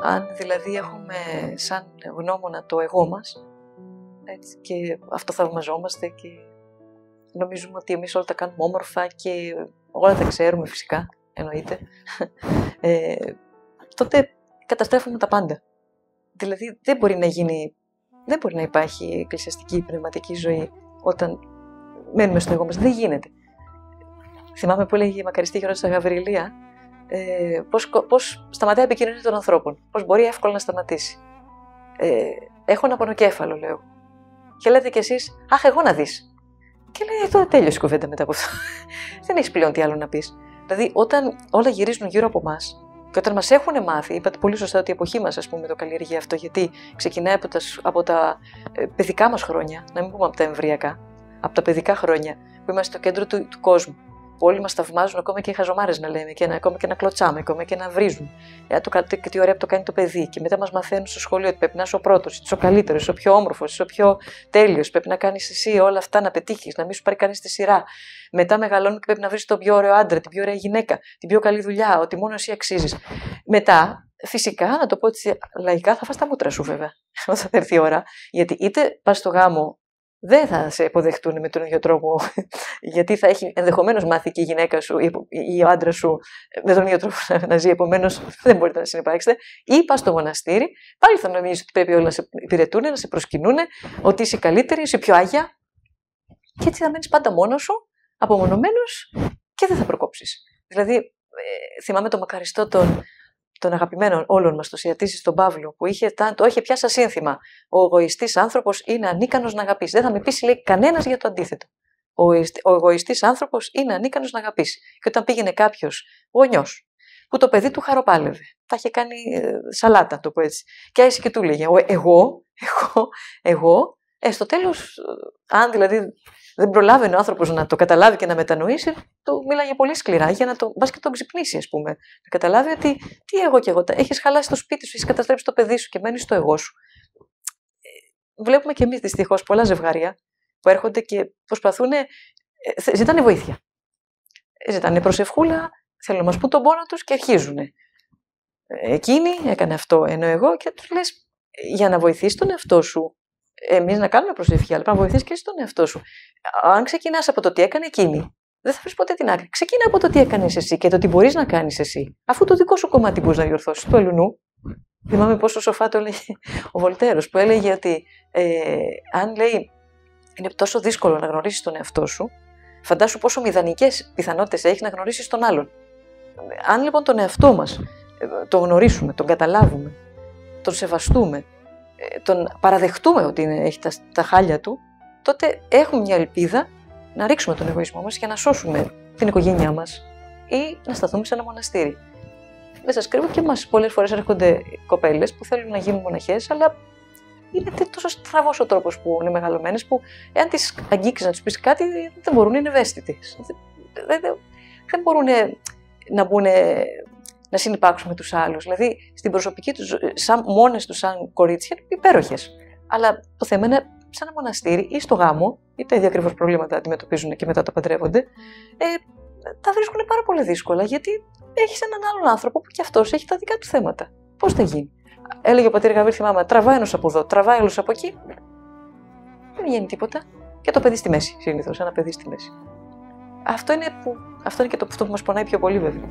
Αν δηλαδή έχουμε σαν γνώμονα το εγώ μας, έτσι, και αυτοθαυμαζόμαστε και νομίζουμε ότι εμείς όλα τα κάνουμε όμορφα και όλα τα ξέρουμε φυσικά, εννοείται, τότε καταστρέφουμε τα πάντα. Δηλαδή δεν μπορεί να υπάρχει εκκλησιαστική πνευματική ζωή όταν μένουμε στο εγώ μας. Δεν γίνεται. Θυμάμαι που έλεγε η μακαριστή Γερόντισσα Γαβριλία, πώς σταματάει η επικοινωνία των ανθρώπων, πώς μπορεί εύκολα να σταματήσει. Έχω ένα πονοκέφαλο, λέω. Και λέτε κι εσείς, αχ, εγώ να δεις. Και λέει, τώρα τέλειωσε η κουβέντα μετά από αυτό. Δεν έχεις πλέον τι άλλο να πεις. Δηλαδή, όταν όλα γυρίζουν γύρω από εμάς και όταν μας έχουν μάθει, είπατε πολύ σωστά ότι η εποχή μας, ας πούμε, το καλλιεργεί αυτό, γιατί ξεκινάει από τα παιδικά μας χρόνια, να μην πούμε από τα εμβριακά, από τα παιδικά χρόνια, που είμαστε στο κέντρο του κόσμου. Που όλοι μας θαυμάζουν, ακόμα και οι χαζομάρες να λέμε, και ακόμα και να κλωτσάμε, ακόμα και να βρίζουν. Και τι ωραία που το κάνει το παιδί. Και μετά μας μαθαίνουν στο σχολείο ότι πρέπει να είσαι ο πρώτος, είσαι ο καλύτερος, είσαι ο πιο όμορφος, είσαι ο πιο τέλειος. Πρέπει να κάνεις εσύ όλα αυτά, να πετύχεις, να μην σου πάρει κανείς τη σειρά. Μετά μεγαλώνουν και πρέπει να βρεις τον πιο ωραίο άντρα, την πιο ωραία γυναίκα, την πιο καλή δουλειά, ότι μόνο εσύ αξίζεις. Μετά, φυσικά, να το πω έτσι λαϊκά, θα φας τα μούτρα σου βέβαια, όταν θα έρθει η ώρα. Γιατί είτε πας στο γάμο. Δεν θα σε υποδεχτούν με τον ίδιο τρόπο, γιατί θα έχει ενδεχομένως μάθει και η γυναίκα σου ή ο άντρας σου με τον ίδιο τρόπο να ζει, επομένως δεν μπορείτε να συνυπάρξετε. Ή πας στο μοναστήρι, πάλι θα νομίζεις ότι πρέπει όλοι να σε υπηρετούν, να σε προσκυνούν, ότι είσαι καλύτερη, είσαι πιο άγια. Και έτσι θα μένεις πάντα μόνος σου, απομονωμένος και δεν θα προκόψεις. Δηλαδή, θυμάμαι τον μακαριστό των αγαπημένων όλων μας, το Σιατήσι στον Παύλο, που το είχε πιάσει σύνθημα. Ο εγωιστής άνθρωπος είναι ανίκανος να αγαπήσει. Δεν θα με πείσει, λέει, κανένας για το αντίθετο. Ο εγωιστής άνθρωπος είναι ανίκανος να αγαπήσει. Και όταν πήγαινε κάποιος γονιός, που το παιδί του χαροπάλευε, τα είχε κάνει σαλάτα, το πω έτσι, και άρχισε και του λέγε, εγώ, στο τέλος, αν δηλαδή δεν προλάβαινε ο άνθρωπος να το καταλάβει και να μετανοήσει, του μίλαγε πολύ σκληρά για να μπας και τον ξυπνήσει, ας πούμε. Να καταλάβει ότι τι εγώ και εγώ, έχεις χαλάσει το σπίτι σου, έχεις καταστρέψει το παιδί σου και μένεις στο εγώ σου. Βλέπουμε και εμείς δυστυχώς πολλά ζευγάρια που έρχονται και προσπαθούν, ζητάνε βοήθεια. Ζητάνε προσευχούλα, θέλουν να μας πούν τον πόνο τους και αρχίζουν. Εκείνη έκανε αυτό, ενώ εγώ, και τους λες, για να βοηθήσεις τον εαυτό σου. Εμείς να κάνουμε προσευχή, αλλά πρέπει να βοηθήσεις και εσύ τον εαυτό σου. Αν ξεκινάς από το τι έκανε εκείνη, δεν θα βρεις ποτέ την άκρη. Ξεκινά από το τι έκανες εσύ και το τι μπορείς να κάνεις εσύ. Αφού το δικό σου κομμάτι μπορείς να διορθώσεις, του αλλουνού. Θυμάμαι πόσο σοφά το έλεγε ο Βολτέρος, που έλεγε ότι αν λέει είναι τόσο δύσκολο να γνωρίσεις τον εαυτό σου, φαντάσου πόσο μηδανικές πιθανότητες έχεις να γνωρίσεις τον άλλον. Αν λοιπόν τον εαυτό μας τον γνωρίσουμε, τον καταλάβουμε, τον σεβαστούμε, τον παραδεχτούμε ότι έχει τα χάλια του, τότε έχουμε μια ελπίδα να ρίξουμε τον εγωισμό μας για να σώσουμε την οικογένειά μας ή να σταθούμε σε ένα μοναστήρι. Δεν σας κρύβω, και εμάς πολλές φορές έρχονται κοπέλες που θέλουν να γίνουν μοναχές, αλλά είναι τόσο στραβός ο τρόπος που είναι μεγαλωμένες, που εάν τις αγγίξεις να τους πεις κάτι, δεν μπορούν, είναι ευαίσθητες. Δεν μπορούν να μπουν, να συνυπάρξουν με τους άλλους. Δηλαδή, στην προσωπική τους, μόνες τους σαν κορίτσια, είναι υπέροχες. Αλλά το θέμα είναι σε ένα μοναστήρι ή στο γάμο, ή τα ίδια ακριβώς προβλήματα αντιμετωπίζουν και μετά τα παντρεύονται, τα βρίσκουν πάρα πολύ δύσκολα, γιατί έχεις έναν άλλον άνθρωπο που κι αυτός έχει τα δικά του θέματα. Πώς θα γίνει? Έλεγε ο πατήρ Γαβρίλ, θυμάμαι, τραβάει ένας από εδώ, τραβάει άλλος από εκεί. Δεν βγαίνει τίποτα. Και το παιδί στη μέση, συνήθως, ένα παιδί στη μέση. Αυτό είναι και αυτό που μας πονάει πιο πολύ, βέβαια.